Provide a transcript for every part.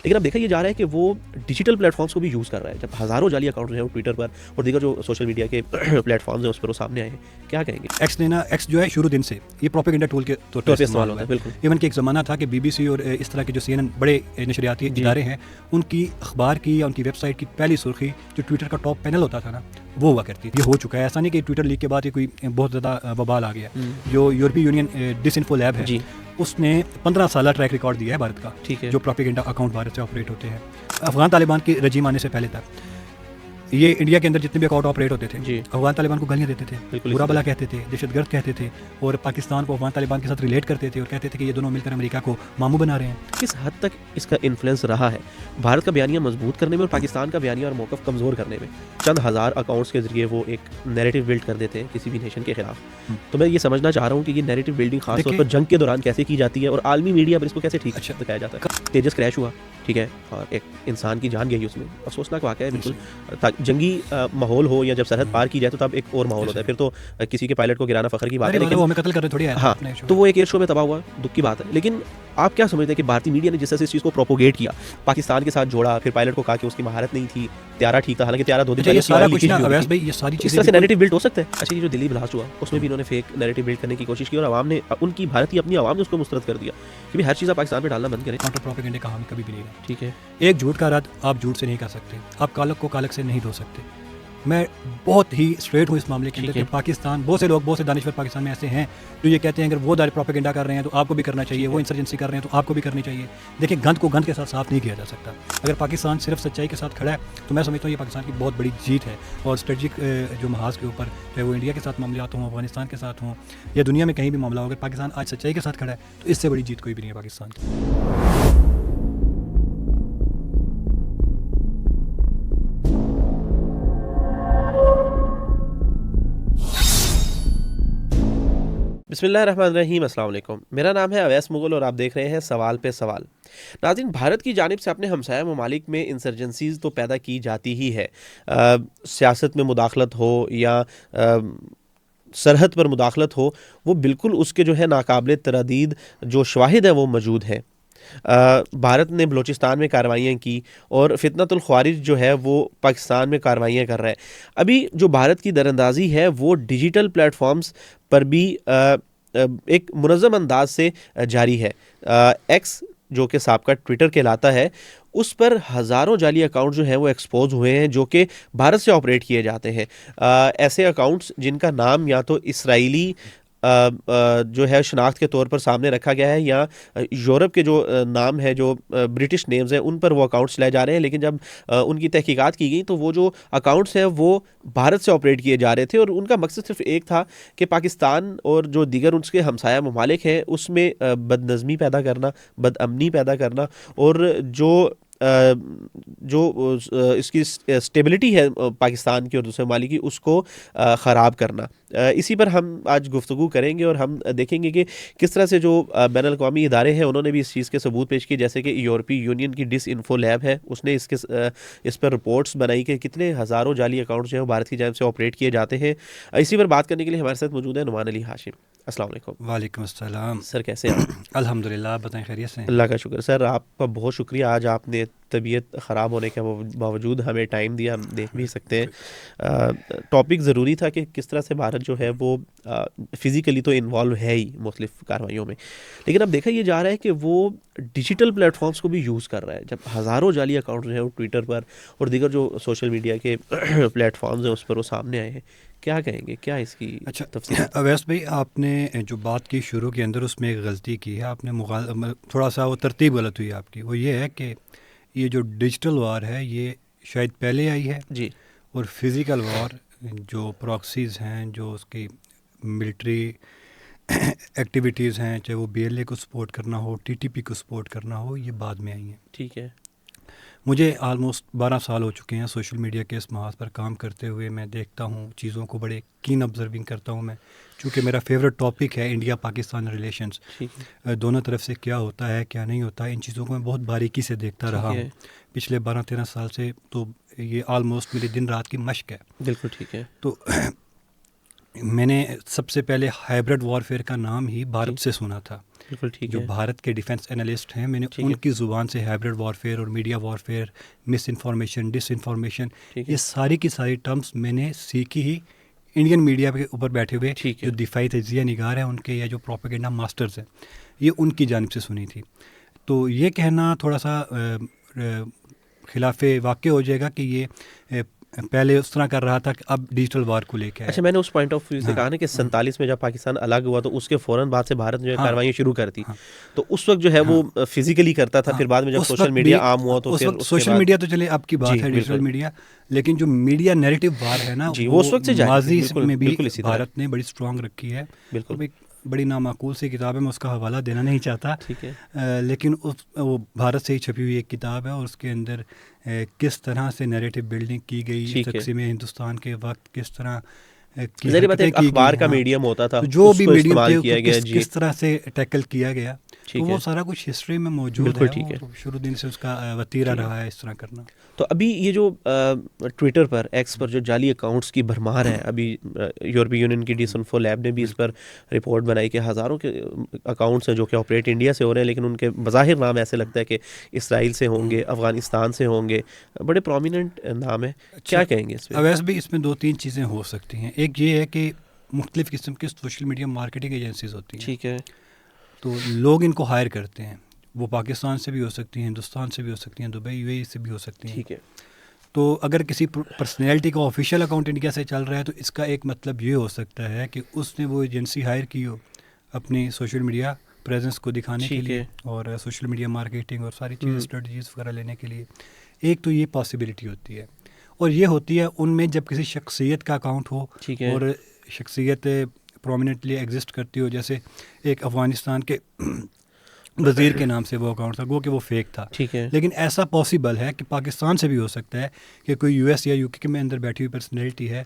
لیکن اب دیکھا یہ جا رہا ہے کہ وہ ڈیجیٹل پلیٹ فارمس کو بھی یوز کر رہا ہے. جب ہزاروں جعلی اکاؤنٹ جو ہیں وہ ٹویٹر پر اور دیگر جو سوشل میڈیا کے پلیٹ فارمز ہیں اس پر وہ سامنے آئے ہیں, کیا کہیں گے؟ ایکس نے نا, ایکس جو ہے شروع دن سے یہ پروپیگنڈا ٹول کے طور پر استعمال ہوتا ہے. بالکل. ایون کہ ایک زمانہ تھا کہ بی بی سی اور اس طرح کے جو سی این این بڑے نشریاتی ادارے ہیں, ان کی اخبار کی یا ان کی ویب سائٹ کی پہلی سرخی جو ٹویٹر کا ٹاپ پینل ہوتا تھا نا, وہ ہوا کرتی تھی. یہ ہو چکا ہے, ایسا نہیں کہ ٹویٹر لیک کے بعد یہ کوئی بہت زیادہ وبال آ گیا. جو یورپی یونین ڈس انفو لیب ہے, اس نے 15 سالہ ٹریک ریکارڈ دیا ہے بھارت کا, جو پروپیگنڈا اکاؤنٹ بھارت سے آپریٹ ہوتے ہیں. افغان طالبان کی رجیم آنے سے پہلے تک یہ انڈیا کے اندر جتنے بھی اکاؤنٹ آپریٹ ہوتے تھے, افغان طالبان کو گالیاں دیتے تھے, برا بلا کہتے تھے, دہشت گرد کہتے تھے, اور پاکستان کو افغان طالبان کے ساتھ ریلیٹ کرتے تھے اور کہتے تھے کہ یہ دونوں مل کر امریکہ کو ماموں بنا رہے ہیں. کس حد تک اس کا انفلوئنس رہا ہے بھارت کا بیانیہ مضبوط کرنے میں اور پاکستان کا بیانیہ اور موقف کمزور کرنے میں؟ چند ہزار اکاؤنٹس کے ذریعے وہ ایک نیریٹو بلڈ کر دیتے ہیں کسی بھی نیشن کے خلاف. تو میں یہ سمجھنا چاہ رہا ہوں کہ یہ نیریٹو بلڈنگ خاص طور پر جنگ کے دوران کیسے کی جاتی ہے اور عالمی میڈیا پر اس کو کیسے ٹھیک دکھایا جاتا ہے. تیجس کریش ہوا, ٹھیک ہے, اور ایک انسان کی جان گئی اس میں, افسوسناک واقعہ ہے بالکل. جنگی ماحول ہو یا جب سرحد پار کی جائے تو تب ایک اور ماحول ہوتا ہے, پھر تو کسی کے پائلٹ کو گرانا فخر کی بات ہے, لیکن ہمیں قتل کر رہے تھوڑی ہے. ہاں, تو وہ ایک ایئر شو میں تباہ ہوا, دکھ کی بات ہے. لیکن آپ کیا سمجھتے ہیں کہ بھارتی میڈیا نے جس طرح سے اس چیز کو پروپوگیٹ کیا, پاکستان کے ساتھ جوڑا, پھر پائلٹ کو کہا کہ اس کی مہارت نہیں تھی, طیارہ ٹھیک تھا, حالانکہ طیارہ 2 دن پہلے یہ ساری چیزیں سے نیریٹو بلڈ ہو سکتا ہے. اچھا, یہ جو دلی بلاسٹ ہوا اس میں بھی انہوں نے فیک نیریٹو بلڈ کرنے کی کوشش کی اور عوام نے, ان کی بھارتی اپنی عوام نے اس کو مسترد کر دیا کہ ہر چیز آپ پاکستان پہ ڈالنا بند کریں. کاؤنٹر پروپیگنڈے کا ہم کبھی بھی نہیں گا. ٹھیک ہے, ایک جھوٹ کا رد آپ جھوٹ سے نہیں کر سکتے, آپ کالک کو کالک سے نہیں دھو سکتے. میں بہت ہی اسٹریٹ ہوں اس معاملے کے اندر کہ پاکستان, بہت سے لوگ, بہت سے دانشور پاکستان میں ایسے ہیں جو یہ کہتے ہیں اگر وہ پروپیگنڈا کر رہے ہیں تو آپ کو بھی کرنا چاہیے, وہ انسرجنسی کر رہے ہیں تو آپ کو بھی کرنی چاہیے. دیکھیں, گند کو گند کے ساتھ صاف نہیں کیا جا سکتا. اگر پاکستان صرف سچائی کے ساتھ کھڑا ہے تو میں سمجھتا ہوں یہ پاکستان کی بہت بڑی جیت ہے. اور اسٹریٹجک جو محاذ کے اوپر, چاہے وہ انڈیا کے ساتھ معاملات ہوں, افغانستان کے ساتھ ہوں, یا دنیا میں کہیں بھی معاملہ ہو, اگر پاکستان آج سچائی کے ساتھ کھڑا ہے تو اس سے بڑی جیت کوئی بھی نہیں ہے پاکستان کی. بسم اللہ الرحمن الرحیم. السلام علیکم, میرا نام ہے اویس مغل اور آپ دیکھ رہے ہیں سوال پہ سوال. ناظرین, بھارت کی جانب سے اپنے ہمسایہ ممالک میں انسرجنسیز تو پیدا کی جاتی ہی ہے, سیاست میں مداخلت ہو یا سرحد پر مداخلت ہو, وہ بالکل اس کے جو ہے ناقابل تردید جو شواہد ہیں وہ موجود ہیں. بھارت نے بلوچستان میں کارروائیاں کی اور فتنۃ الخوارج جو ہے وہ پاکستان میں کارروائیاں کر رہا ہے. ابھی جو بھارت کی دراندازی ہے وہ ڈیجیٹل پلیٹ فارمز پر بھی ایک منظم انداز سے جاری ہے. ایکس جو کہ سابقہ ٹویٹر کہلاتا ہے, اس پر ہزاروں جعلی اکاؤنٹ جو ہیں وہ ایکسپوز ہوئے ہیں جو کہ بھارت سے آپریٹ کیے جاتے ہیں. ایسے اکاؤنٹس جن کا نام یا تو اسرائیلی جو ہے شناخت کے طور پر سامنے رکھا گیا ہے, یا یورپ کے جو نام ہے, جو برٹش نیمز ہیں, ان پر وہ اکاؤنٹس چلائے جا رہے ہیں. لیکن جب ان کی تحقیقات کی گئی تو وہ جو اکاؤنٹس ہیں وہ بھارت سے آپریٹ کیے جا رہے تھے, اور ان کا مقصد صرف ایک تھا کہ پاکستان اور جو دیگر اس کے ہمسایہ ممالک ہیں اس میں بد نظمی پیدا کرنا, بد امنی پیدا کرنا, اور جو اس کی اسٹیبلٹی ہے پاکستان کی اور دوسرے ممالک کی, اس کو خراب کرنا. اسی پر ہم آج گفتگو کریں گے اور ہم دیکھیں گے کہ کس طرح سے جو بین الاقوامی ادارے ہیں انہوں نے بھی اس چیز کے ثبوت پیش کیے, جیسے کہ یورپی یونین کی ڈس انفو لیب ہے, اس نے اس پر رپورٹس بنائی کہ کتنے ہزاروں جعلی اکاؤنٹس جو ہیں بھارت کی جانب سے آپریٹ کیے جاتے ہیں. اسی پر بات کرنے کے لیے ہمارے ساتھ موجود ہے نعمان علی ہاشم. السلام علیکم. وعلیکم السلام سر, کیسے ہیں؟ الحمدللہ, آپ بتائیں خیریت سے؟ اللہ کا شکر. سر, آپ کا بہت شکریہ, آج آپ نے طبیعت خراب ہونے کے باوجود ہمیں ٹائم دیا, ہم دیکھ بھی سکتے ہیں. ٹاپک ضروری تھا کہ کس طرح سے بھارت جو ہے وہ فزیکلی تو انوالو ہے ہی مختلف کارروائیوں میں, لیکن اب دیکھا یہ جا رہا ہے کہ وہ ڈیجیٹل پلیٹ فارمس کو بھی یوز کر رہا ہے. جب ہزاروں جعلی اکاؤنٹ جو ہیں وہ ٹویٹر پر اور دیگر جو سوشل میڈیا کے پلیٹ فارمز ہیں اس پر وہ سامنے آئے ہیں, کیا کہیں گے, کیا اس کی تفصیل؟ اویس بھائی, آپ نے جو بات کی شروع کے اندر اس میں ایک غلطی کی ہے, آپ نے تھوڑا سا وہ ترتیب غلط ہوئی آپ کی. وہ یہ ہے کہ یہ جو ڈیجیٹل وار ہے یہ شاید پہلے آئی ہے جی, اور فزیکل وار جو پراکسیز ہیں, جو اس کی ملٹری ایکٹیویٹیز ہیں, چاہے وہ بی ایل اے کو سپورٹ کرنا ہو, ٹی ٹی پی کو سپورٹ کرنا ہو, یہ بعد میں آئی ہیں. ٹھیک ہے. مجھے آلموسٹ 12 سال ہو چکے ہیں سوشل میڈیا کے اس محاذ پر کام کرتے ہوئے. میں دیکھتا ہوں چیزوں کو, بڑے کین آبزرونگ کرتا ہوں میں, چونکہ میرا فیوریٹ ٹاپک ہے انڈیا پاکستان ریلیشنز. دونوں طرف سے کیا ہوتا ہے کیا نہیں ہوتا, ان چیزوں کو میں بہت باریکی سے دیکھتا رہا ہوں پچھلے 12-13 سال سے. تو یہ آلموسٹ میری دن رات کی مشق ہے. بالکل ٹھیک ہے. تو میں نے سب سے پہلے ہائبرڈ وارفیئر کا نام ہی بھارت سے سنا تھا. بالکل ٹھیک جو ہے. بھارت کے ڈیفنس انالسٹ ہیں، میں نے ٹھیک ان ہے. کی زبان سے ہائبرڈ وارفیئر اور میڈیا وارفیئر، مس انفارمیشن، ڈس انفارمیشن، ٹھیک یہ ہے. ساری کی ساری ٹرمز میں نے سیکھی ہی انڈین میڈیا کے اوپر بیٹھے ہوئے ٹھیک ہے. جو دفاعی تجزیہ نگار ہیں ان کے، یا جو پروپیگنڈا ماسٹرز ہیں، یہ ان کی جانب سے سنی تھی. تو یہ کہنا تھوڑا سا خلاف واقع ہو جائے گا کہ یہ پہلے اس طرح کر رہا تھا کہ اب ڈیجیٹل وار کو لے کے آیا. اچھا، میں نے اس پوائنٹ آف ویو سے کہا نا کہ 47 میں جب پاکستان الگ ہوا تو اس کے فوراً بعد سے بھارت جو ہے کاروائیاں شروع کرتی، تو اس وقت جو ہے وہ فزیکلی کرتا تھا، پھر بعد میں جب سوشل میڈیا عام ہوا تو پھر سوشل میڈیا تو چلے اب کی بات ہے، ڈیجیٹل میڈیا، لیکن جو میڈیا نیریٹو وار ہے نا، وہ اس وقت سے جاری ماضی بالکل میں بھی بالکل اسی طرح. بھارت نے بڑی اسٹرانگ رکھی ہے. بالکل ایک بڑی نامعقول سی کتاب ہے، میں اس کا حوالہ دینا نہیں چاہتا، ٹھیک ہے. لیکن وہ بھارت سے ہی چھپی ہوئی ایک کتاب ہے، اور اس کے اندر کس طرح سے نیریٹو بلڈنگ کی گئی تقسیم ہندوستان کے وقت، کس طرح کی ظاہر بات ہے حرکتیں کی اخبار گئی، کا میڈیم ہوتا تھا، جو اس بھی کو میڈیم استعمال تھے کیا گیا. جی کس طرح سے ٹیکل کیا گیا، تو وہ سارا کچھ ہسٹری میں موجود ہے، اور شروع دن سے اس کا وتیرہ رہا ہے اس طرح کرنا. تو ابھی یہ جو ٹویٹر پر، ایکس پر جو جعلی اکاؤنٹس کی بھرمار ہے، ابھی یورپی یونین کی ڈیسنفو لیب نے بھی اس پر رپورٹ بنائی کہ ہزاروں کے اکاؤنٹس ہیں جو کہ آپریٹ انڈیا سے ہو رہے ہیں، لیکن ان کے بظاہر نام ایسے لگتا ہے کہ اسرائیل سے ہوں گے، افغانستان سے ہوں گے، بڑے پرومیننٹ نام ہیں. کیا کہیں گے اس میں؟ اویس بھی اس میں 2-3 چیزیں ہو سکتی ہیں. ایک یہ ہے کہ مختلف قسم کی سوشل میڈیا مارکیٹنگ ایجنسیز ہوتی ہیں، ٹھیک ہے. تو لوگ ان کو ہائر کرتے ہیں، وہ پاکستان سے بھی ہو سکتی ہیں، ہندوستان سے بھی ہو سکتی ہیں، دبئی UAE سے بھی ہو سکتی ہیں. ٹھیک ہے. تو اگر کسی پرسنالٹی کا آفیشیل اکاؤنٹ انڈیا سے چل رہا ہے تو اس کا ایک مطلب یہ ہو سکتا ہے کہ اس نے وہ ایجنسی ہائر کی ہو اپنی سوشل میڈیا پریزنس کو دکھانے کے لیے، اور سوشل میڈیا مارکیٹنگ اور ساری چیزیں اسٹریٹجیز وغیرہ لینے کے لیے. ایک تو یہ پاسبلٹی ہوتی ہے، اور یہ ہوتی ہے ان میں جب کسی شخصیت کا اکاؤنٹ ہو اور شخصیت پرومیننٹلی ایگزسٹ کرتی ہو، جیسے ایک افغانستان کے وزیر کے نام سے وہ اکاؤنٹ تھا، گو کہ وہ فیک تھا. ٹھیک ہے. لیکن ایسا پاسبل ہے کہ پاکستان سے بھی ہو سکتا ہے کہ کوئی US یا UK کے میں اندر بیٹھی ہوئی پرسنالٹی ہے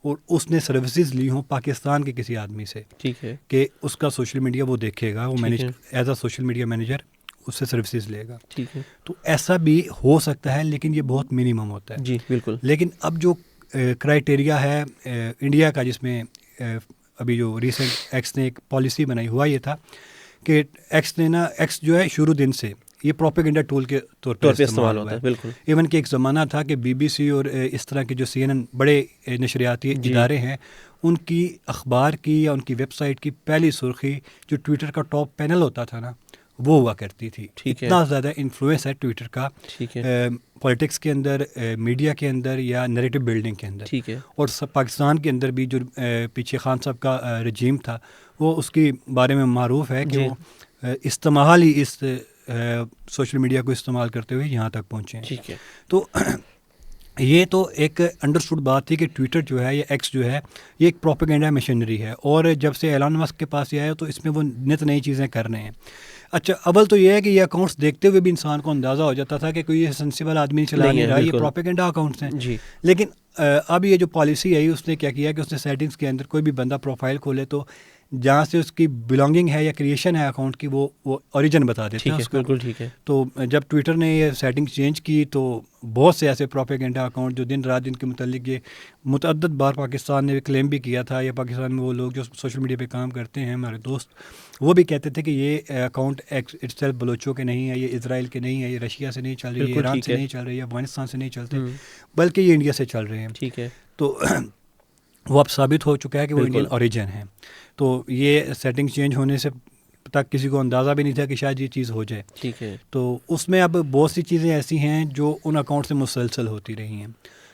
اور اس نے سروسز لی ہوں پاکستان کے کسی آدمی سے، ٹھیک ہے، کہ اس کا سوشل میڈیا وہ دیکھے گا، وہ manage as a social media manager اس سے سروسز لے گا. ٹھیک ہے. تو ایسا بھی ہو سکتا ہے، لیکن یہ بہت منیمم ہوتا ہے. جی بالکل. لیکن اب جو کرائٹیریا ہے انڈیا کا، جس میں ابھی جو ریسنٹ ایکس نے ایک پالیسی بنائی، ہوا یہ تھا کہ ایکس جو ہے شروع دن سے یہ پروپیگنڈا ٹول کے طور پر استعمال ہوتا ہے. بالکل. ایون کہ ایک زمانہ تھا کہ BBC اور اس طرح کے جو CNN بڑے نشریاتی ادارے ہیں، ان کی اخبار کی یا ان کی ویب سائٹ کی پہلی سرخی جو ٹویٹر کا ٹاپ پینل ہوتا تھا نا، وہ ہوا کرتی تھی. اتنا زیادہ انفلوئنس ہے ٹویٹر کا پولیٹکس کے اندر، میڈیا کے اندر، یا نیریٹو بلڈنگ کے اندر. ٹھیک ہے. اور پاکستان کے اندر بھی جو پیچھے خان صاحب کا رجیم تھا، وہ اس کے بارے میں معروف ہے کہ وہ استعمال ہی اس سوشل میڈیا کو استعمال کرتے ہوئے یہاں تک پہنچے ہیں. ٹھیک ہے. تو یہ تو ایک انڈرسٹوڈ بات تھی کہ ٹویٹر جو ہے یا ایکس جو ہے یہ ایک پروپیگنڈا مشینری ہے، اور جب سے ایلان مسک کے پاس یہ آیا تو اس میں وہ نت نئی چیزیں کر رہے ہیں. اچھا، اول تو یہ ہے کہ یہ اکاؤنٹس دیکھتے ہوئے بھی انسان کو اندازہ ہو جاتا تھا کہ کوئی یہ سینسیبل آدمی چلا نہیں رہا، یہ پروپیگنڈا اکاؤنٹس ہیں. لیکن اب یہ جو پالیسی آئی، اس نے کیا کیا کہ اس نے سیٹنگز کے اندر کوئی بھی بندہ پروفائل کھولے تو جہاں سے اس کی بلانگنگ ہے یا کریشن ہے اکاؤنٹ کی، وہ اوریجن بتا دیتے ہیں اس کا. بالکل ٹھیک ہے. تو جب ٹویٹر نے یہ سیٹنگ چینج کی تو بہت سے ایسے پروپیگنڈا اکاؤنٹ جو دن رات ان کے متعلق یہ متعدد بار پاکستان نے کلیم بھی کیا تھا، یا پاکستان میں وہ لوگ جو سوشل میڈیا پہ کام کرتے ہیں، ہمارے دوست، وہ بھی کہتے تھے کہ یہ اکاؤنٹ اٹ سیلف بلوچوں کے نہیں ہے، یہ اسرائیل کے نہیں ہے، یہ رشیا سے نہیں چل رہی، یہ ایران سے نہیں چل رہی، یہ افغانستان سے نہیں چلتے، بلکہ یہ انڈیا سے چل رہے ہیں. ٹھیک ہے. تو وہ اب ثابت ہو چکا ہے کہ وہ انڈین اوریجن ہے. تو یہ سیٹنگ چینج ہونے سے تک کسی کو اندازہ بھی نہیں تھا کہ شاید یہ چیز ہو جائے. ٹھیک ہے. تو اس میں اب بہت سی چیزیں ایسی ہیں جو ان اکاؤنٹ سے مسلسل ہوتی رہی ہیں.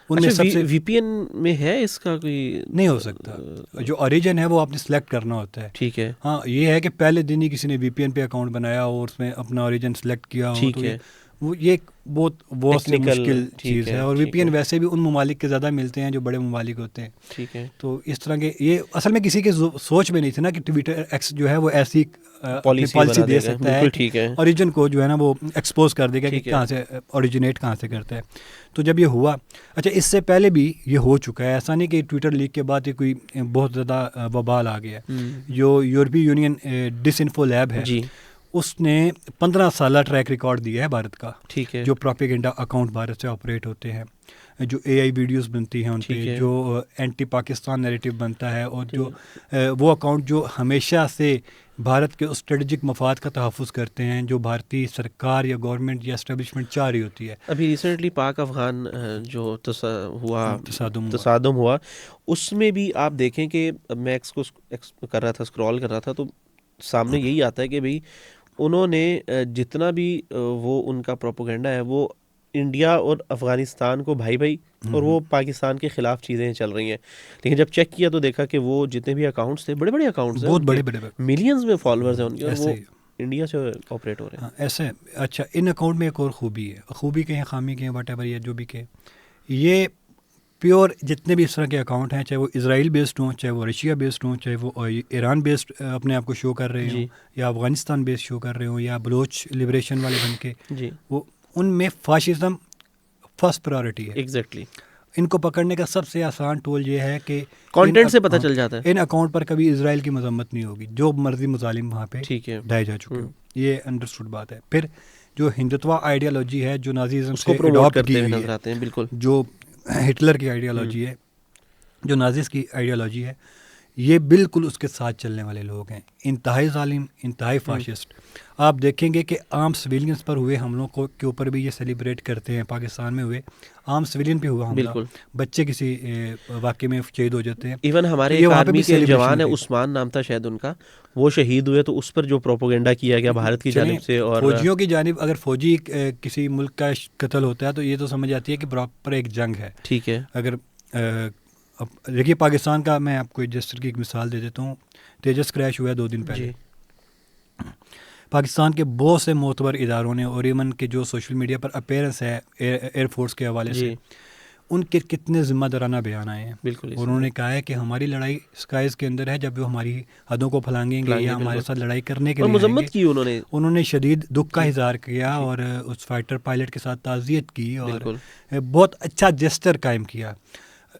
ان میں سب سے VPN میں ہے اس کا کوئی نہیں ہو سکتا، جو اوریجن ہے وہ آپ نے سلیکٹ کرنا ہوتا ہے. ٹھیک ہے. ہاں، یہ ہے کہ پہلے دن ہی کسی نے VPN پہ اکاؤنٹ بنایا اور اس میں اپنا اوریجن سلیکٹ کیا ہو، ٹھیک ہے. وہ یہ بہت سی مشکل چیز ہے. اور VPN ویسے بھی ان ممالک کے زیادہ ملتے ہیں جو بڑے ممالک ہوتے ہیں. ٹھیک ہے. تو اس طرح کے یہ اصل میں کسی کے سوچ میں نہیں تھا نا کہ ٹویٹر ایکس جو ہے وہ ایسی پالیسی دے سکتا ہے کہ اوریجن کو جو ہے نا وہ ایکسپوز کر دے گا کہ کہاں سے اوریجنیٹ کہاں سے کرتا ہے. تو جب یہ ہوا، اچھا اس سے پہلے بھی یہ ہو چکا ہے، ایسا نہیں کہ ٹویٹر لیک کے بعد یہ کوئی بہت زیادہ وبال آ گیا. جو یورپی یونین ڈس انفو لیب ہے، اس نے 15 سالہ ٹریک ریکارڈ دیا ہے بھارت کا، ٹھیک ہے، جو پروپیگنڈا اکاؤنٹ بھارت سے آپریٹ ہوتے ہیں، جو اے آئی ویڈیوز بنتی ہیں ان پہ، جو اینٹی پاکستان نیریٹو بنتا ہے، اور جو وہ اکاؤنٹ جو ہمیشہ سے بھارت کے اسٹریٹجک مفاد کا تحفظ کرتے ہیں، جو بھارتی سرکار یا گورنمنٹ یا اسٹیبلشمنٹ چاہ رہی ہوتی ہے. ابھی ریسنٹلی پاک افغان جو تصادم ہوا، اس میں بھی آپ دیکھیں کہ میں ایکس کو کر رہا تھا، اسکرول کر رہا تھا، تو سامنے یہی آتا ہے کہ بھئی انہوں نے جتنا بھی وہ ان کا پروپیگنڈا ہے وہ انڈیا اور افغانستان کو بھائی بھائی، اور وہ پاکستان کے خلاف چیزیں چل رہی ہیں. لیکن جب چیک کیا تو دیکھا کہ وہ جتنے بھی اکاؤنٹس تھے، بڑے بڑے اکاؤنٹس ہیں، بہت بڑے ملینز میں فالوورز ہیں ان کے، اور وہ ایسے انڈیا سے آپریٹ ہو رہے ہیں. ایسے. اچھا، ان اکاؤنٹ میں ایک اور خوبی ہے، خوبی کہیں خامی کہیں واٹ ایور، یہ جو بھی کہیں، یہ پیور جتنے بھی اس طرح کے اکاؤنٹ ہیں، چاہے وہ اسرائیل بیسڈ ہوں، چاہے وہ رشیا بیسڈ ہوں، چاہے وہ ایران بیسڈ اپنے آپ کو شو کر رہے ہوں، یا افغانستان بیسڈ شو کر رہے ہوں، یا بلوچ لبریشن والے بن کے، وہ ان میں فاشزم فرسٹ پرائورٹی ہے. ایگزیکٹلی. ان کو پکڑنے کا سب سے آسان ٹول یہ ہے کہ کانٹینٹ سے پتہ چل جاتا ہے. ان اکاؤنٹ پر کبھی اسرائیل کی مذمت نہیں ہوگی، جو مرضی مظالم وہاں پہ ڈھائے جا چکے ہوں، یہ انڈرسٹوڈ بات ہے. پھر جو ہندوتوا آئیڈیالوجی ہے، جو نازیزم سے اڈاپٹ کی ہوئی ہے، بالکل جو ہٹلر کی آئیڈیالوجی ہے، جو نازیز کی آئیڈیالوجی ہے، یہ بالکل اس کے ساتھ چلنے والے لوگ ہیں، انتہائی ظالم، انتہائی فاشسٹ. آپ دیکھیں گے کہ عام سویلینز پر ہوئے حملوں کے اوپر بھی یہ سیلیبریٹ کرتے ہیں. پاکستان میں ہوئے عام سویلین پہ ہوا حملہ، بچے کسی واقعے میں شہید ہو جاتے ہیں. ایون ہمارے ایک آرمی کے جوان ہے، عثمان نام تھا شاید ان کا، وہ شہید ہوئے، تو اس پر جو پروپیگنڈا کیا گیا بھارت کی جانب سے اور فوجیوں کی جانب، اگر فوجی کسی ملک کا قتل ہوتا ہے تو یہ تو سمجھ آتی ہے کہ پراپر ایک جنگ ہے. ٹھیک ہے. اگر دیکھیے پاکستان کا، میں آپ کو جس طرح کی ایک مثال دے دیتا ہوں. تیجس کریش ہوا ہے 2 دن پہلے. پاکستان کے بہت سے معتبر اداروں نے، اور ایون کے جو سوشل میڈیا پر اپیرنس ہے ایئر فورس کے حوالے سے، ان کے کتنے ذمہ دارانہ بیان آئے ہیں. بالکل. اور انہوں نے کہا ہے کہ ہماری لڑائی اسکائز کے اندر ہے، جب وہ ہماری حدوں کو پھلانگیں گے یا ہمارے ساتھ لڑائی کرنے کے لیے مذمت کی انہوں نے شدید دکھ کا اظہار کیا، اور اس فائٹر پائلٹ کے ساتھ تعزیت کی، اور بہت اچھا جسٹر قائم کیا.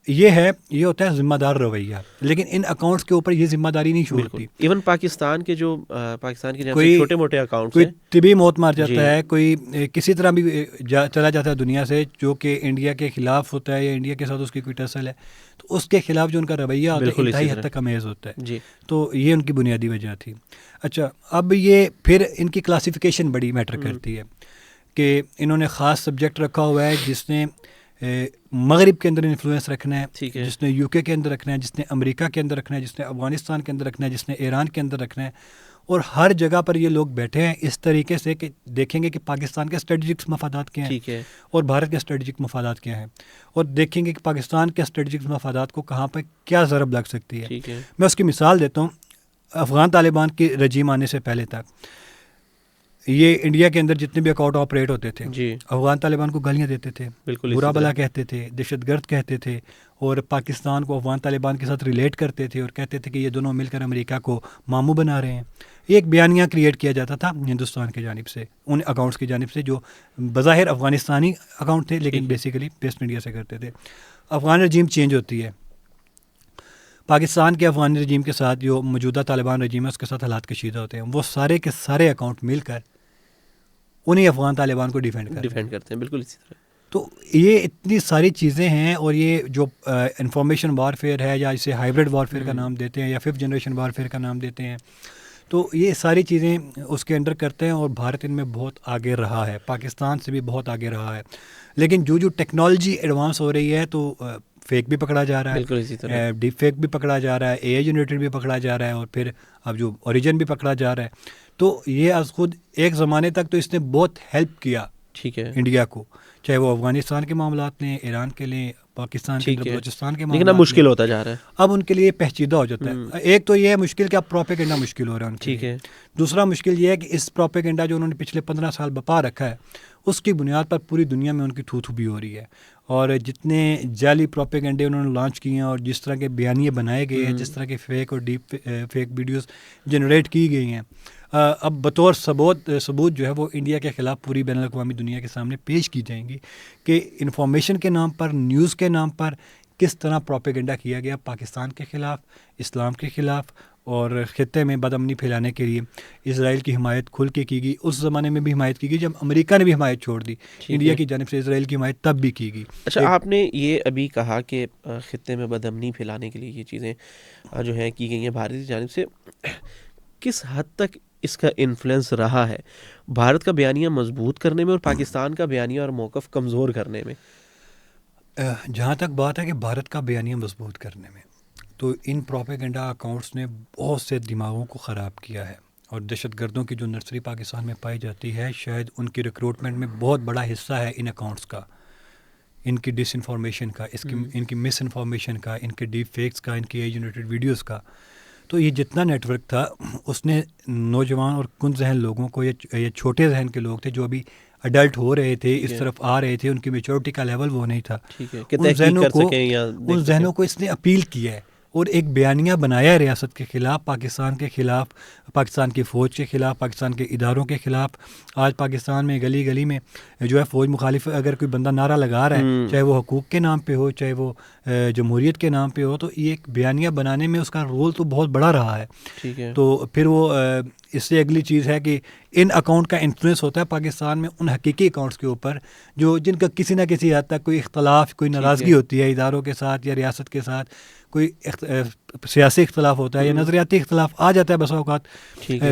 یہ ہوتا ہے ذمہ دار رویہ. لیکن ان اکاؤنٹس کے اوپر یہ ذمہ داری نہیں چھوڑتی. ایون پاکستان کے چھوٹے موٹے اکاؤنٹس، کوئی طبی موت مار جاتا ہے، کوئی کسی طرح بھی چلا جاتا ہے دنیا سے، جو کہ انڈیا کے خلاف ہوتا ہے یا انڈیا کے ساتھ اس کی کوئی ٹسل ہے، تو اس کے خلاف جو ان کا رویہ ہوتا ہے انتہائی حد تک امیز ہوتا ہے. تو یہ ان کی بنیادی وجہ تھی. اچھا، اب یہ پھر ان کی کلاسیفیکیشن بڑی میٹر کرتی ہے کہ انہوں نے خاص سبجیکٹ رکھا ہوا ہے، جس نے مغرب کے اندر انفلوئنس رکھنا ہے، جس نے یو کے اندر رکھنا ہے، جس نے امریکہ کے اندر رکھنا ہے، جس نے افغانستان کے اندر رکھنا ہے، جس نے ایران کے اندر رکھنا ہے. اور ہر جگہ پر یہ لوگ بیٹھے ہیں اس طریقے سے کہ دیکھیں گے کہ پاکستان کے اسٹریٹجک مفادات کیا ہیں اور بھارت کے اسٹریٹجک مفادات کیا ہیں، اور دیکھیں گے کہ پاکستان کے اسٹریٹجک مفادات کو کہاں پہ کیا ضرب لگ سکتی ہے. میں اس کی مثال دیتا ہوں. افغان طالبان کی رجیم آنے سے پہلے تک یہ انڈیا کے اندر جتنے بھی اکاؤنٹ آپریٹ ہوتے تھے، افغان طالبان کو گالیاں دیتے تھے، برا بلا کہتے تھے، دہشت گرد کہتے تھے، اور پاکستان کو افغان طالبان کے ساتھ ریلیٹ کرتے تھے، اور کہتے تھے کہ یہ دونوں مل کر امریکہ کو ماموں بنا رہے ہیں. یہ ایک بیانیہ کریٹ کیا جاتا تھا ہندوستان کی جانب سے، ان اکاؤنٹس کی جانب سے جو بظاہر افغانستانی اکاؤنٹ تھے لیکن بیسیکلی بیسٹ انڈیا سے کرتے تھے. افغان رجیم چینج ہوتی ہے، پاکستان کے افغان رجیم کے ساتھ جو موجودہ طالبان رجیم ہے اس کے ساتھ حالات کشیدہ ہوتے ہیں. وہ سارے کے سارے اکاؤنٹ مل کر انہیں افغان طالبان کو ڈیفینڈ کرتے ہیں. بالکل اسی طرح. تو یہ اتنی ساری چیزیں ہیں، اور یہ جو انفارمیشن وارفیئر ہے، یا اسے ہائبرڈ وارفیئر کا نام دیتے ہیں، یا 5th جنریشن وارفیئر کا نام دیتے ہیں، تو یہ ساری چیزیں اس کے انڈر کرتے ہیں. اور بھارت ان میں بہت آگے رہا ہے، پاکستان سے بھی بہت آگے رہا ہے. لیکن جو ٹیکنالوجی ایڈوانس ہو رہی ہے، تو فیک بھی پکڑا جا رہا ہے، ڈیپ فیک بھی پکڑا جا رہا ہے، اے آئی جنریٹر بھی پکڑا جا رہا ہے، اور پھر اب جو اوریجن بھی پکڑا جا رہا ہے. تو یہ از خود ایک زمانے تک تو اس نے بہت ہیلپ کیا انڈیا کو، چاہے وہ افغانستان کے معاملات لیں، ایران کے لیں، پاکستان کے بلوچستان کے معاملات، لیکن اب مشکل ہوتا جا رہا ہے. اب ان کے لیے پیچیدہ ہو جاتا ہے. ایک تو یہ ہے مشکل کہ اب پروپیگنڈا مشکل ہو رہا ہے ان کے لیے. دوسرا مشکل یہ ہے کہ اس پروپیگنڈا جو انہوں نے پچھلے 15 سال بپا رکھا ہے، اس کی بنیاد پر پوری دنیا میں ان کی تھو بھی ہو رہی ہے. اور جتنے جعلی پروپیگنڈے انہوں نے لانچ کیے ہیں، اور جس طرح کے بیانیے بنائے گئے ہیں، جس طرح کے فیک اور ڈیپ فیک ویڈیوز جنریٹ کی گئی ہیں، اب بطور ثبوت جو ہے وہ انڈیا کے خلاف پوری بین الاقوامی دنیا کے سامنے پیش کی جائیں گی کہ انفارمیشن کے نام پر، نیوز کے نام پر کس طرح پروپیگنڈا کیا گیا پاکستان کے خلاف، اسلام کے خلاف، اور خطے میں بدامنی پھیلانے کے لیے اسرائیل کی حمایت کھل کے کی گئی. اس زمانے میں بھی حمایت کی گئی جب امریکہ نے بھی حمایت چھوڑ دی. انڈیا کی جانب سے اسرائیل کی حمایت تب بھی کی گئی. اچھا، آپ نے یہ ابھی کہا کہ خطے میں بدامنی پھیلانے کے لیے یہ چیزیں جو ہیں کی گئی ہیں بھارت کی جانب سے. کس حد تک اس کا انفلوئنس رہا ہے بھارت کا بیانیہ مضبوط کرنے میں اور پاکستان کا بیانیہ اور موقف کمزور کرنے میں؟ جہاں تک بات ہے کہ بھارت کا بیانیہ مضبوط کرنے میں، تو ان پروپیگنڈا اکاؤنٹس نے بہت سے دماغوں کو خراب کیا ہے. اور دہشت گردوں کی جو نرسری پاکستان میں پائی جاتی ہے، شاید ان کی ریکروٹمنٹ میں بہت بڑا حصہ ہے ان اکاؤنٹس کا، ان کی ڈس انفارمیشن کا، ان کی مس انفارمیشن کا، ان کے ڈیپ فیکس کا، ان کی اے جنریٹڈ ویڈیوز کا. تو یہ جتنا نیٹ ورک تھا اس نے نوجوان اور کن ذہن لوگوں کو، یا چھوٹے ذہن کے لوگ تھے جو ابھی اڈلٹ ہو رہے تھے، اس طرف آ رہے تھے، ان کی میچورٹی کا لیول وہ نہیں تھا، ان ذہنوں کو اس نے اپیل کیا ہے اور ایک بیانیہ بنایا ہے ریاست کے خلاف، پاکستان کے خلاف، پاکستان کی فوج کے خلاف، پاکستان کے اداروں کے خلاف. آج پاکستان میں گلی گلی میں جو ہے فوج مخالف اگر کوئی بندہ نعرہ لگا رہا ہے، چاہے وہ حقوق کے نام پہ ہو، چاہے وہ جمہوریت کے نام پہ ہو، تو یہ ایک بیانیہ بنانے میں اس کا رول تو بہت بڑا رہا ہے. تو پھر وہ اس سے اگلی چیز ہے کہ ان اکاؤنٹ کا انفلوئنس ہوتا ہے پاکستان میں ان حقیقی اکاؤنٹس کے اوپر جن کا کسی نہ کسی حد تک کوئی اختلاف، کوئی ناراضگی ہوتی ہے اداروں کے ساتھ یا ریاست کے ساتھ، کوئی سیاسی اختلاف ہوتا ہے یا نظریاتی اختلاف آ جاتا ہے، بس اوقات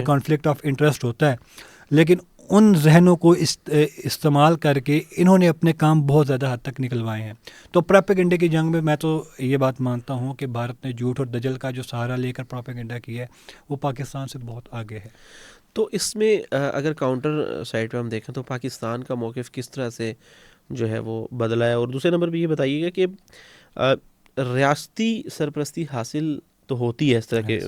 کانفلکٹ آف انٹرسٹ ہوتا ہے. لیکن ان ذہنوں کو استعمال کر کے انہوں نے اپنے کام بہت زیادہ حد تک نکلوائے ہیں. تو پروپیگنڈے کی جنگ میں میں تو یہ بات مانتا ہوں کہ بھارت نے جھوٹ اور دجل کا جو سہارا لے کر پروپیگنڈا کیا ہے وہ پاکستان سے بہت آگے ہے. تو اس میں اگر کاؤنٹر سائڈ پہ ہم دیکھیں تو پاکستان کا موقف کس طرح سے جو ہے وہ بدلا ہے؟ اور دوسرے نمبر پہ یہ بتائیے گا کہ ریاستی سرپرستی حاصل تو ہوتی ہے اس طرح کے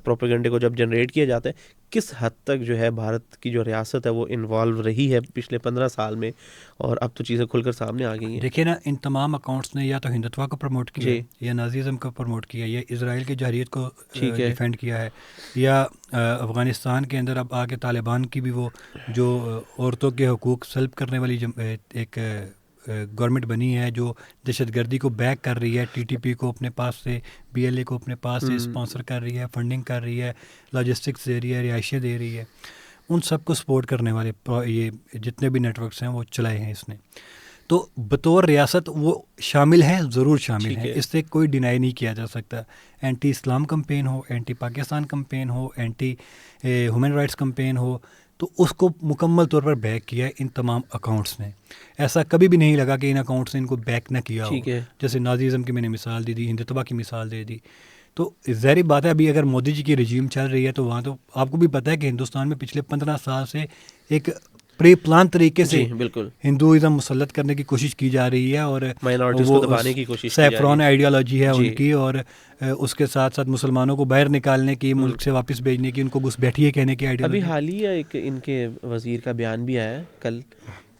پروپیگنڈے کو جب جنریٹ کیا جاتا ہے، کس حد تک جو ہے بھارت کی جو ریاست ہے وہ انوالو رہی ہے پچھلے 15 سال میں، اور اب تو چیزیں کھل کر سامنے آ گئی ہیں؟ دیکھیے نا، ان تمام اکاؤنٹس نے یا تو ہندوتوا کو پروموٹ کیا یا نازیزم کو پروموٹ کیا یا اسرائیل کی جارحیت کو ڈیفینڈ کیا ہے، یا افغانستان کے اندر اب آگے طالبان کی بھی وہ جو عورتوں کے حقوق سلب کرنے والی ایک گورنمنٹ بنی ہے جو دہشت گردی کو بیک کر رہی ہے، ٹی ٹی پی کو اپنے پاس سے، بی ایل اے کو اپنے پاس سے اسپانسر کر رہی ہے، فنڈنگ کر رہی ہے، لاجسٹکس دے رہی ہے، رہائشیں دے رہی ہے. ان سب کو سپورٹ کرنے والے یہ جتنے بھی نیٹ ورکس ہیں وہ چلائے ہیں اس نے. تو بطور ریاست وہ شامل ہیں، ضرور شامل ہیں، اس سے کوئی ڈینائی نہیں کیا جا سکتا. اینٹی اسلام کمپین ہو، اینٹی پاکستان کمپین ہو، اینٹی ہیومن رائٹس کمپین ہو، تو اس کو مکمل طور پر بیک کیا ہے ان تمام اکاؤنٹس نے. ایسا کبھی بھی نہیں لگا کہ ان اکاؤنٹس نے ان کو بیک نہ کیا ہو. جیسے نازیزم کی میں نے مثال دی، ہندوتوا کی مثال دے دی. تو ظاہری بات ہے ابھی اگر مودی جی کی رجیم چل رہی ہے تو وہاں تو آپ کو بھی پتہ ہے کہ ہندوستان میں پچھلے 15 سال سے ایک پری پلان طریقے سے ہندوازم مسلط کرنے کی کوشش کی جا رہی ہے، اور سیفرون آئیڈیالوجی ہے ان کی، اور اس کے ساتھ ساتھ مسلمانوں کو باہر نکالنے کی، ملک سے واپس بھیجنے کی، ان کو گھس بیٹھیے کہنے کی آئیڈیالوجی. ابھی حالیہ ایک ان کے وزیر کا بیان بھی آیا ہے کل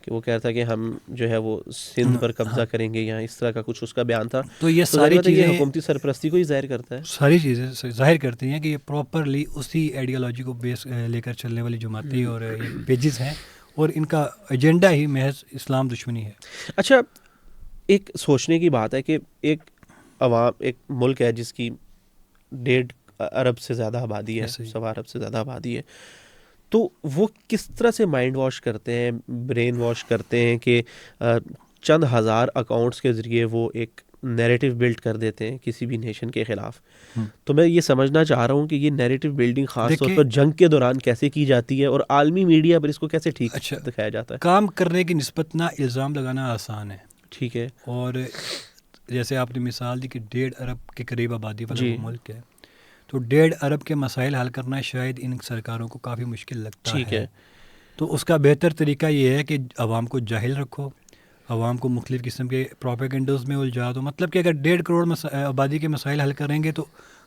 کہ وہ کہہ رہا تھا کہ ہم جو ہے وہ سندھ پر قبضہ کریں گے، یا اس طرح کا کچھ اس کا بیان تھا. تو یہ ساری چیزیں حکومتی سرپرستی کو ہی ظاہر کرتا ہے، ساری چیزیں ظاہر کرتی ہیں کہ یہ پراپرلی اسی آئیڈیالوجی کو بیس لے کر چلنے والی جماعتیں اور پیجز ہیں، اور ان کا ایجنڈا ہی محض اسلام دشمنی ہے. اچھا، ایک سوچنے کی بات ہے کہ ایک ملک ہے جس کی 1.5 ارب سے زیادہ آبادی ہے، 1.25 ارب سے زیادہ آبادی ہے، تو وہ کس طرح سے مائنڈ واش کرتے ہیں، برین واش کرتے ہیں کہ چند ہزار اکاؤنٹس کے ذریعے وہ ایک نیریٹو بلڈ کر دیتے ہیں کسی بھی نیشن کے خلاف. تو میں یہ سمجھنا چاہ رہا ہوں کہ یہ نیریٹو بلڈنگ خاص طور پر جنگ کے دوران کیسے کی جاتی ہے، اور عالمی میڈیا پر اس کو کیسے ٹھیک دکھایا جاتا ہے؟ کام کرنے کی نسبت نہ الزام لگانا آسان ہے، ٹھیک ہے، اور جیسے آپ نے مثال دی کہ 1.5 ارب کے قریب آبادی والا ملک ہے، تو 1.5 ارب کے مسائل حل کرنا شاید ان سرکاروں کو کافی مشکل لگتا ہے. تو اس کا بہتر طریقہ یہ ہے کہ عوام کو جاہل رکھو، عوام کو مختلف قسم کے پروپیگنڈوز میں الجھا دو. مطلب کہ اگر 1.5 کروڑ آبادی کے مسائل حل کریں گے تو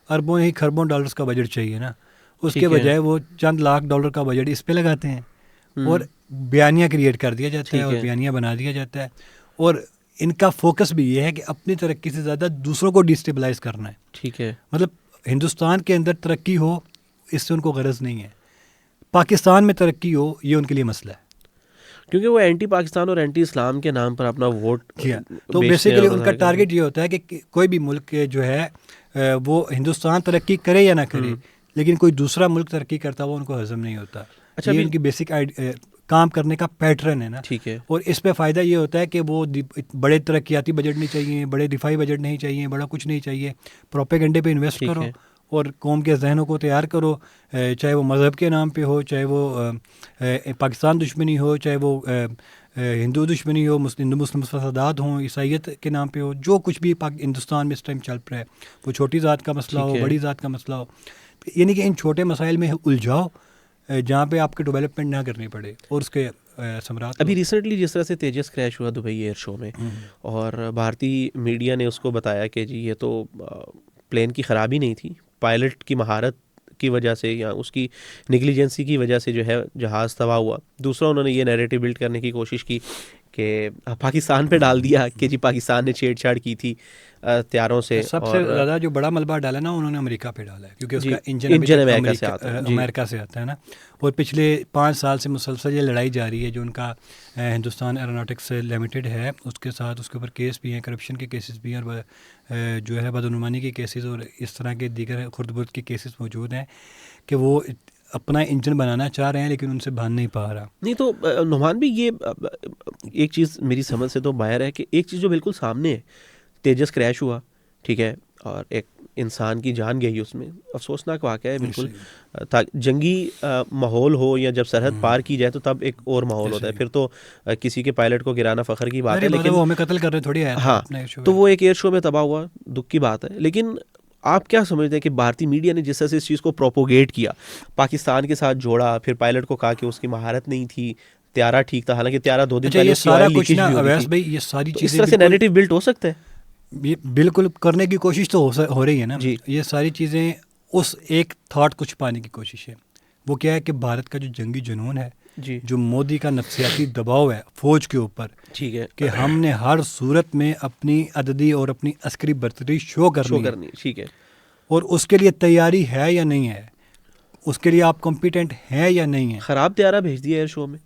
اربوں ہی خربوں ڈالرز کا بجٹ چاہیے نا، اس کے بجائے وہ چند لاکھ ڈالر کا بجٹ اس پہ لگاتے ہیں اور بیانیہ کریٹ کر دیا جاتا ہے اور بیانیہ بنا دیا جاتا ہے. اور ان کا فوکس بھی یہ ہے کہ اپنی ترقی سے زیادہ دوسروں کو ڈیسٹیبلائز کرنا ہے. ٹھیک ہے، مطلب ہندوستان کے اندر ترقی ہو اس سے ان کو غرض نہیں ہے، پاکستان میں ترقی ہو یہ ان کے لیے مسئلہ ہے، کیونکہ وہ اینٹی پاکستان اور اینٹی اسلام کے نام پر اپنا ووٹ کیا. تو بیسیکلی ان کا ٹارگٹ یہ ہوتا ہے کہ کوئی بھی ملک جو ہے وہ ہندوستان ترقی کرے یا نہ کرے لیکن کوئی دوسرا ملک ترقی کرتا ہوا ان کو ہضم نہیں ہوتا. اچھا یہ ان کی بیسک کام کرنے کا پیٹرن ہے نا. ٹھیک ہے. اور اس پہ فائدہ یہ ہوتا ہے کہ وہ بڑے ترقیاتی بجٹ نہیں چاہیے, بڑے دفاعی بجٹ نہیں چاہیے, بڑا کچھ نہیں چاہیے. پروپیگنڈے پہ انویسٹ کرو اور قوم کے ذہنوں کو تیار کرو, چاہے وہ مذہب کے نام پہ ہو, چاہے وہ پاکستان دشمنی ہو, چاہے وہ ہندو دشمنی ہو, ہندو مسلم فسادات ہوں, عیسائیت کے نام پہ ہو, جو کچھ بھی ہندوستان میں اس ٹائم چل رہا ہے, وہ چھوٹی ذات کا مسئلہ ہو, بڑی ذات کا مسئلہ ہو, یعنی کہ ان چھوٹے مسائل میں الجھاؤ جہاں پہ آپ کے ڈیولپمنٹ نہ کرنی پڑے اور اس کے ثمرات. ابھی ریسنٹلی جس طرح سے تیجس کریش ہوا دبئی ایئر شو میں, اور بھارتی میڈیا نے اس کو بتایا کہ جی یہ تو پلین کی خرابی نہیں تھی, پائلٹ کی مہارت کی وجہ سے یا اس کی نیگلیجنسی کی وجہ سے جو ہے جہاز تباہ ہوا. دوسرا انہوں نے یہ نیریٹو بلڈ کرنے کی کوشش کی کہ پاکستان پہ ڈال دیا کہ جی پاکستان نے چھیڑ چھاڑ کی تھی تیاروں سے. سب سے زیادہ جو بڑا ملبہ ڈالا نا انہوں نے امریکہ پہ ڈالا ہے, کیونکہ اس کا انجن امریکہ سے آتا ہے نا. اور پچھلے 5 سال سے مسلسل یہ لڑائی جاری ہے جو ان کا ہندوستان ایروناٹکس لمیٹڈ ہے اس کے ساتھ. اس کے اوپر کیس بھی ہیں, کرپشن کے کیسز بھی ہیں, اور جو ہے بدعنوانی کے کیسز اور اس طرح کے دیگر خرد برد کے کیسز موجود ہیں کہ وہ اپنا انجن بنانا چاہ رہے ہیں لیکن ان سے بھان نہیں پا رہا. نہیں تو نعمان بھی یہ ایک چیز میری سمجھ سے تو باہر ہے کہ ایک چیز جو بالکل سامنے ہے, تیجس کریش ہوا, ٹھیک ہے, اور ایک انسان کی جان گئی اس میں, افسوسناک واقعہ ہے بالکل. جنگی ماحول ہو یا جب سرحد پار کی جائے تو تب ایک اور ماحول ہوتا ہے, پھر تو کسی کے پائلٹ کو گرانا فخر کی بات ہے, لیکن وہ ہمیں قتل کر رہے تھوڑی ہے. ہاں, تو وہ ایک ایئر شو میں تباہ ہوا, دکھ کی بات ہے. لیکن آپ کیا سمجھتے ہیں کہ بھارتی میڈیا نے جس طرح سے اس چیز کو پروپوگیٹ کیا, پاکستان کے ساتھ جوڑا, پھر پائلٹ کو کہا کہ اس کی مہارت نہیں تھی, طیارہ ٹھیک تھا, حالانکہ طیارہ 2 دن پہلے یہ سارا کچھ نا اویس بھائی, یہ ساری چیزیں اس طرح سے نیریٹو بلڈ ہو سکتا ہے. بالکل کرنے کی کوشش تو ہو رہی ہے نا. یہ ساری چیزیں اس ایک تھاٹ کو چھپانے کی کوشش ہے. وہ کیا ہے کہ بھارت کا جو جنگی جنون ہے, جو مودی کا نفسیاتی دباؤ ہے فوج کے اوپر, ٹھیک ہے, کہ ہم نے ہر صورت میں اپنی عددی اور اپنی عسکری برتری شو کرنی, ٹھیک ہے, اور اس کے لیے تیاری ہے یا نہیں ہے, اس کے لیے آپ کمپیٹنٹ ہیں یا نہیں ہیں. خراب طیارہ بھیج دیا ایئر شو میں,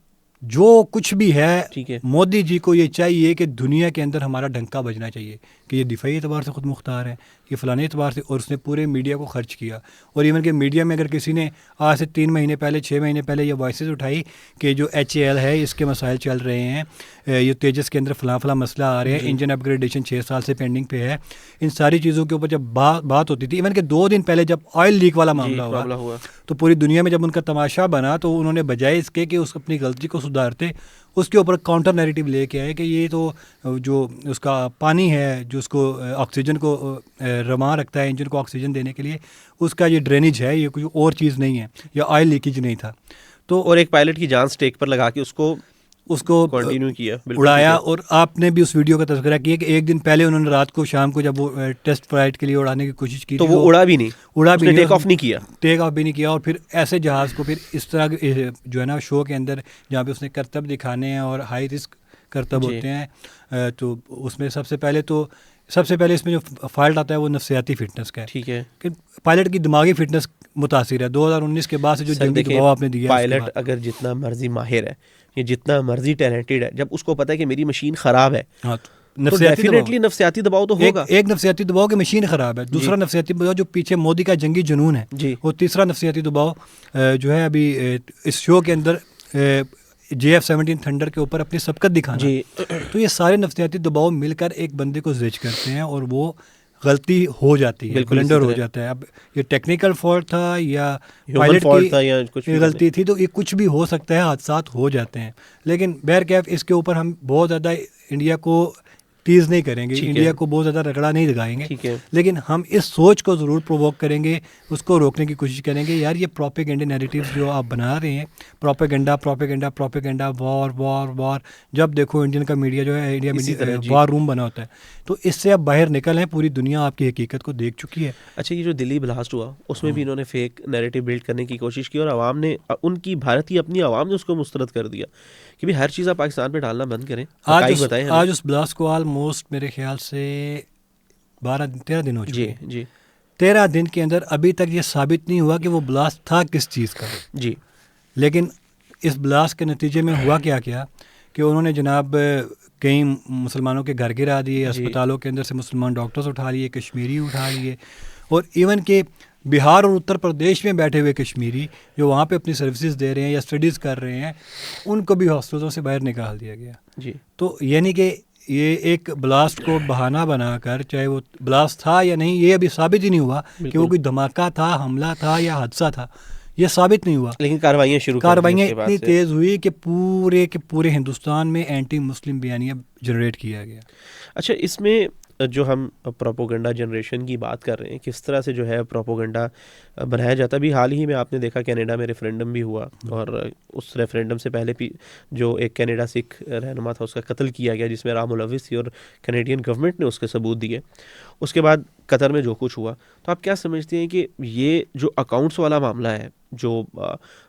جو کچھ بھی ہے, ٹھیک ہے, مودی جی کو یہ چاہیے کہ دنیا کے اندر ہمارا ڈنکا بجنا چاہیے کہ یہ دفاعی اعتبار سے خود مختار ہے, یہ فلانے اعتبار سے, اور اس نے پورے میڈیا کو خرچ کیا. اور ایون کہ میڈیا میں اگر کسی نے آج سے 3 مہینے پہلے 6 مہینے پہلے یہ وائسز اٹھائی کہ جو HAL ہے اس کے مسائل چل رہے ہیں, یہ تیجس کے اندر فلاں مسئلہ آ رہے ہیں, انجن اپ گریڈیشن 6 سال سے پینڈنگ پہ ہے, ان ساری چیزوں کے اوپر جب بات ہوتی تھی, ایون کہ 2 دن پہلے جب آئل لیک والا معاملہ ہوا تو پوری دنیا میں جب ان کا تماشا بنا تو انہوں نے بجائے اس کے کہ اس اپنی غلطی کو سدھارتے, اس کے اوپر کاؤنٹر نیریٹو لے کے آئے کہ یہ تو جو اس کا پانی ہے جو اس کو آکسیجن کو رواں رکھتا ہے, انجن کو آکسیجن دینے کے لیے, اس کا یہ ڈرینیج ہے, یہ کوئی اور چیز نہیں ہے, یا آئل لیکیج نہیں تھا. تو اور ایک پائلٹ کی جان سٹیک پر لگا کے اس کو کنٹینیو کیا, اڑایا. اور آپ نے بھی اس ویڈیو کا تذکرہ کیا کہ ایک دن پہلے انہوں نے رات کو شام کو جب وہ ٹیسٹ فلائٹ کے لیے اڑانے کی کوشش کی تو وہ اڑا بھی نہیں, ٹیک آف نہیں کیا, اور پھر ایسے جہاز کو پھر اس طرح جو ہے نا شو کے اندر جہاں پہ اس نے کرتب دکھانے ہیں اور ہائی رسک کرتب ہوتے ہیں, تو اس میں سب سے پہلے اس میں جو فالٹ آتا ہے وہ نفسیاتی فٹنس کا ہے. ٹھیک ہے, کہ پائلٹ کی دماغی فٹنس متاثر ہے. 2019 کے بعد سے جو جنگی دباؤ آپ نے دیا, پائلٹ اگر جتنا مرضی ماہر ہے یا جتنا مرضی ٹیلنٹڈ ہے, جب اس کو پتہ ہے کہ میری مشین خراب ہے, نفسیاتی دباؤ تو ہوگا. ایک نفسیاتی دباؤ کہ مشین خراب ہے, دوسرا نفسیاتی دباؤ جو پیچھے مودی کا جنگی جنون ہے, اور تیسرا نفسیاتی دباؤ جو ہے ابھی اس شو کے اندر JF-17 تھنڈر کے اوپر اپنی سبقت دکھانا. تو یہ سارے نفسیاتی دباؤ مل کر ایک بندے کو زج کرتے ہیں اور وہ غلطی ہو جاتی ہے, بلنڈر ہو جاتا ہے. اب یہ ٹیکنیکل فالٹ تھا یا پائلٹ کی غلطی تھی, تو یہ کچھ بھی ہو سکتا ہے, حادثات ہو جاتے ہیں. لیکن بہرکیف اس کے اوپر ہم بہت زیادہ انڈیا کو تیز نہیں کریں گے, انڈیا کو بہت زیادہ رگڑا نہیں لگائیں گے, لیکن ہم اس سوچ کو ضرور پرووک کریں گے, اس کو روکنے کی کوشش کریں گے. یار یہ پروپیگنڈا نیریٹیوز جو آپ بنا رہے ہیں, پروپیگنڈا وار, جب دیکھو انڈین کا میڈیا جو ہے, انڈیا میڈیا وار روم بنا ہوتا ہے. تو اس سے اب باہر نکل ہیں, پوری دنیا آپ کی حقیقت کو دیکھ چکی ہے. اچھا, یہ جو دلی بلاسٹ ہوا اس میں بھی انہوں نے فیک نیریٹو بلڈ کرنے کی کوشش کی, اور عوام نے, ان کی بھارت کی اپنی عوام نے اس کو مسترد کر دیا کہ بھی ہر چیز آپ پاکستان پہ ڈالنا بند کریں. آج اس بلاسٹ کو آلموسٹ میرے خیال سے 13 دن ہو چکے ہیں. جی 13 دن کے اندر ابھی تک یہ ثابت نہیں ہوا کہ وہ بلاسٹ تھا کس چیز کا. جی, لیکن اس بلاسٹ کے نتیجے میں ہوا کیا کہ انہوں نے جناب کئی مسلمانوں کے گھر گرا دیے, اسپتالوں کے اندر سے مسلمان ڈاکٹرز اٹھا لیے, کشمیری اٹھا لیے, اور ایون کہ بہار اور اتر پردیش میں بیٹھے ہوئے کشمیری جو وہاں پہ اپنی سروسز دے رہے ہیں یا اسٹڈیز کر رہے ہیں ان کو بھی ہاسٹلوں سے باہر نکال دیا گیا. جی تو یعنی کہ یہ ایک بلاسٹ کو بہانہ بنا کر, چاہے وہ بلاسٹ تھا یا نہیں یہ ابھی ثابت ہی نہیں ہوا کہ وہ کوئی دھماکہ تھا, حملہ تھا یا حادثہ تھا, یہ ثابت نہیں ہوا, لیکن کارروائیاں اتنی تیز ہوئی کہ پورے ہندوستان میں اینٹی مسلم بیانیہ جنریٹ کیا گیا. اچھا, اس میں جو ہم پروپوگنڈا جنریشن کی بات کر رہے ہیں, کس طرح سے جو ہے پروپوگنڈا بنایا جاتا ہے. ابھی حال ہی میں آپ نے دیکھا کینیڈا میں ریفرینڈم بھی ہوا, اور اس ریفرینڈم سے پہلے بھی جو ایک کینیڈا سکھ رہنما تھا اس کا قتل کیا گیا, جس میں رام ملوث تھی, اور کینیڈین گورنمنٹ نے اس کے ثبوت دیے. اس کے بعد قطر میں جو کچھ ہوا, تو آپ کیا سمجھتے ہیں کہ یہ جو اکاؤنٹس والا معاملہ ہے, جو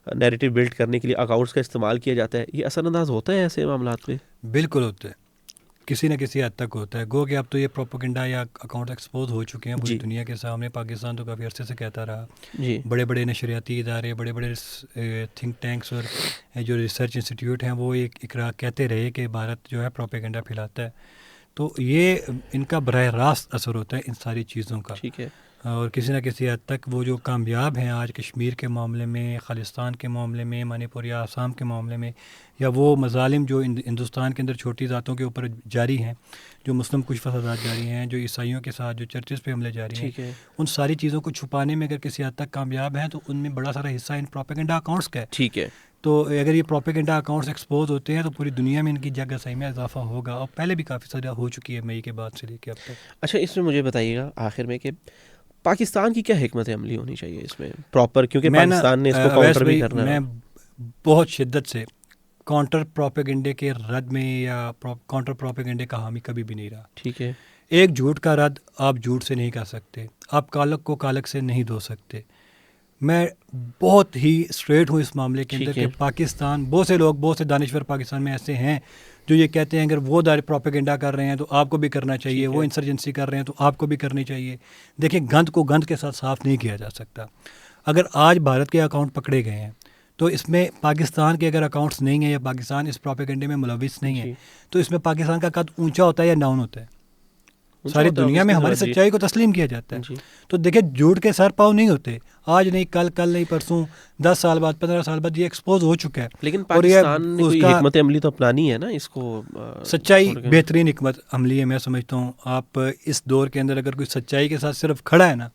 نیریٹو بلڈ کرنے کے لیے اکاؤنٹس کا استعمال کیا جاتا ہے, یہ اثر انداز ہوتا ہے ایسے معاملات پہ؟ بالکل ہوتا ہے, کسی نہ کسی حد تک ہوتا ہے. گو کہ اب تو یہ پروپوگنڈا یا اکاؤنٹ ایکسپوز ہو چکے ہیں پوری دنیا کے سامنے. پاکستان تو کافی عرصے سے کہتا رہا, بڑے بڑے نشریاتی ادارے, بڑے بڑے تھنک ٹینکس اور جو ریسرچ انسٹیٹیوٹ ہیں وہ ایک اقرار کہتے رہے کہ بھارت جو ہے پروپیگنڈا پھیلاتا ہے. تو یہ ان کا براہ راست اثر ہوتا ہے ان ساری چیزوں کا. ٹھیک ہے. اور کسی نہ کسی حد تک وہ جو کامیاب ہیں آج کشمیر کے معاملے میں, خالصتان کے معاملے میں, منی پور یا آسام کے معاملے میں, یا وہ مظالم جو ہندوستان کے اندر چھوٹی ذاتوں کے اوپر جاری ہیں, جو مسلم کچھ فسادات جاری ہیں, جو عیسائیوں کے ساتھ جو چرچز پہ حملے جاری ہیں, ان ساری چیزوں کو چھپانے میں اگر کسی حد تک کامیاب ہیں تو ان میں بڑا سارا حصہ ان پروپیگنڈا اکاؤنٹس کا ہے. ٹھیک ہے. تو اگر یہ پروپیگنڈا اکاؤنٹس ایکسپوز ہوتے ہیں تو پوری دنیا میں ان کی جگہ صحیح میں اضافہ ہوگا, اور پہلے بھی کافی سارا ہو چکی ہے مئی کے بعد سے لے کے اب تک. اچھا, اس میں مجھے بتائیے گا آخر میں کہ پاکستان کی کیا حکمت عملی ہونی چاہیے اس میں پراپر, کیونکہ پاکستان نے اس کو کاؤنٹر بھی کرنا ہے. میں بہت شدت سے کاؤنٹر پروپیگنڈے کے رد میں یا کاؤنٹر پروپیگنڈے کا حامی کبھی بھی نہیں رہا. ٹھیک ہے. ایک جھوٹ کا رد آپ جھوٹ سے نہیں کر سکتے, آپ کالک کو کالک سے نہیں دھو سکتے. میں بہت ہی اسٹریٹ ہوں اس معاملے کے اندر کہ پاکستان, بہت سے لوگ, بہت سے دانشور پاکستان میں ایسے ہیں جو یہ کہتے ہیں اگر وہ پروپیگنڈا کر رہے ہیں تو آپ کو بھی کرنا چاہیے, وہ انسرجنسی کر رہے ہیں تو آپ کو بھی کرنی چاہیے. دیکھیں, گند کو گند کے ساتھ صاف نہیں کیا جا سکتا. اگر آج بھارت کے اکاؤنٹ پکڑے گئے ہیں تو اس میں پاکستان کے اگر اکاؤنٹس نہیں ہیں یا پاکستان اس پروپیگنڈے میں ملوث نہیں ہے تو اس میں پاکستان کا قد اونچا ہوتا ہے یا ڈاؤن ہوتا ہے؟ ساری دنیا میں ہماری سچائی کو تسلیم کیا جاتا ہے. تو دیکھیں, جھوٹ کے سر پاؤں نہیں ہوتے, آج نہیں کل, کل نہیں پرسوں, 10 سال بعد, 15 سال بعد یہ ایکسپوز ہو چکا ہے. لیکن پاکستان نے کوئی حکمت عملی تو اپنانی ہے نا اس کو. سچائی بہترین حکمت عملی ہے میں سمجھتا ہوں. آپ اس دور کے اندر اگر کوئی سچائی کے ساتھ صرف کھڑا ہے نا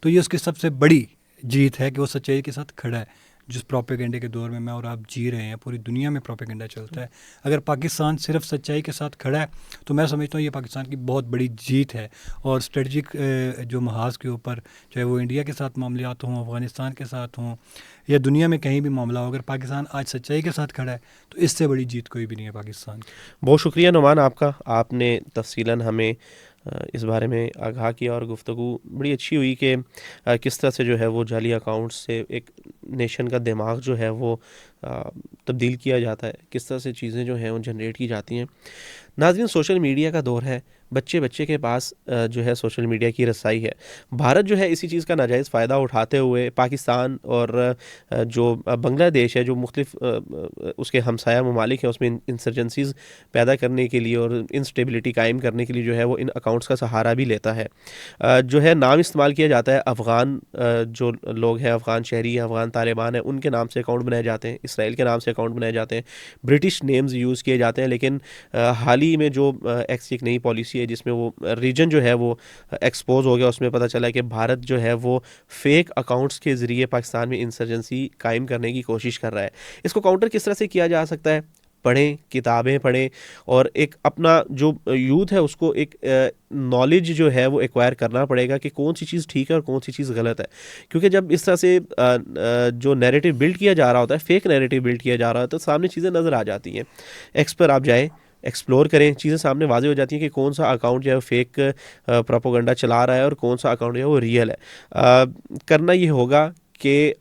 تو یہ اس کی سب سے بڑی جیت ہے کہ وہ سچائی کے ساتھ کھڑا ہے. جس پروپیگنڈے کے دور میں میں اور آپ جی رہے ہیں, پوری دنیا میں پروپیگنڈا چلتا ہے. اگر پاکستان صرف سچائی کے ساتھ کھڑا ہے تو میں سمجھتا ہوں یہ پاکستان کی بہت بڑی جیت ہے. اور اسٹریٹجک جو محاذ کے اوپر, چاہے وہ انڈیا کے ساتھ معاملات ہوں, افغانستان کے ساتھ ہوں, یا دنیا میں کہیں بھی معاملہ ہو, اگر پاکستان آج سچائی کے ساتھ کھڑا ہے تو اس سے بڑی جیت کوئی بھی نہیں ہے پاکستان کی. بہت شکریہ نعمان آپ کا, آپ نے تفصیلاً ہمیں اس بارے میں آگاہ کیا, اور گفتگو بڑی اچھی ہوئی کہ کس طرح سے جو ہے وہ جعلی اکاؤنٹ سے ایک نیشن کا دماغ جو ہے وہ تبدیل کیا جاتا ہے, کس طرح سے چیزیں جو ہیں وہ جنریٹ کی جاتی ہیں. ناظرین, سوشل میڈیا کا دور ہے, بچے کے پاس جو ہے سوشل میڈیا کی رسائی ہے. بھارت جو ہے اسی چیز کا ناجائز فائدہ اٹھاتے ہوئے پاکستان اور جو بنگلہ دیش ہے, جو مختلف اس کے ہمسایہ ممالک ہیں, اس میں انسرجنسیز پیدا کرنے کے لیے اور انسٹیبلٹی قائم کرنے کے لیے جو ہے وہ ان اکاؤنٹس کا سہارا بھی لیتا ہے. جو ہے نام استعمال کیا جاتا ہے, افغان جو لوگ ہیں, افغان شہری ہیں, افغان طالبان ہیں, ان کے نام سے اکاؤنٹ بنائے جاتے ہیں, اسرائیل کے نام سے اکاؤنٹ بنائے جاتے ہیں, برٹش نیمز یوز کیے جاتے ہیں. لیکن حال ہی میں جو ایکس کی ایک نئی پالیسی ہے جس میں وہ ریجن جو ہے وہ ایکسپوز ہو گیا, اس میں پتہ چلا کہ بھارت جو ہے وہ فیک اکاؤنٹس کے ذریعے پاکستان میں انسرجنسی قائم کرنے کی کوشش کر رہا ہے. اس کو کاؤنٹر کس طرح سے کیا جا سکتا ہے؟ پڑھیں, کتابیں پڑھیں, اور ایک اپنا جو یوتھ ہے اس کو ایک نالج جو ہے وہ ایکوائر کرنا پڑے گا کہ کون سی چیز ٹھیک ہے اور کون سی چیز غلط ہے. کیونکہ جب اس طرح سے جو نیریٹو بلڈ کیا جا رہا ہوتا ہے, فیک نیریٹو بلڈ کیا جا رہا ہوتا ہے, تو سامنے چیزیں نظر آ جاتی ہیں. ایکس پر آپ جائیں, ایکسپلور کریں, چیزیں سامنے واضح ہو جاتی ہیں کہ کون سا اکاؤنٹ جو ہے فیک پروپیگنڈا چلا رہا ہے اور کون سا اکاؤنٹ جو ہے وہ ریئل ہے. کرنا یہ ہوگا کہ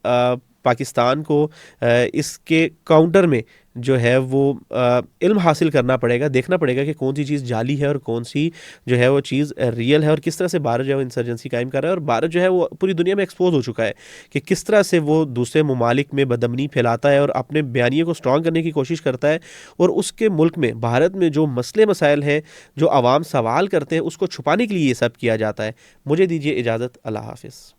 پاکستان کو اس کے کاؤنٹر میں جو ہے وہ علم حاصل کرنا پڑے گا، دیکھنا پڑے گا کہ کون سی چیز جعلی ہے اور کون سی جو ہے وہ چیز ریئل ہے، اور کس طرح سے بھارت جو ہے وہ انسرجنسی قائم کر رہا ہے. اور بھارت جو ہے وہ پوری دنیا میں ایکسپوز ہو چکا ہے کہ کس طرح سے وہ دوسرے ممالک میں بدامنی پھیلاتا ہے اور اپنے بیانیے کو اسٹرانگ کرنے کی کوشش کرتا ہے، اور اس کے ملک میں بھارت میں جو مسئلے مسائل ہیں، جو عوام سوال کرتے ہیں، اس کو چھپانے کے لیے یہ سب کیا جاتا ہے. مجھے دیجیے اجازت، اللہ حافظ.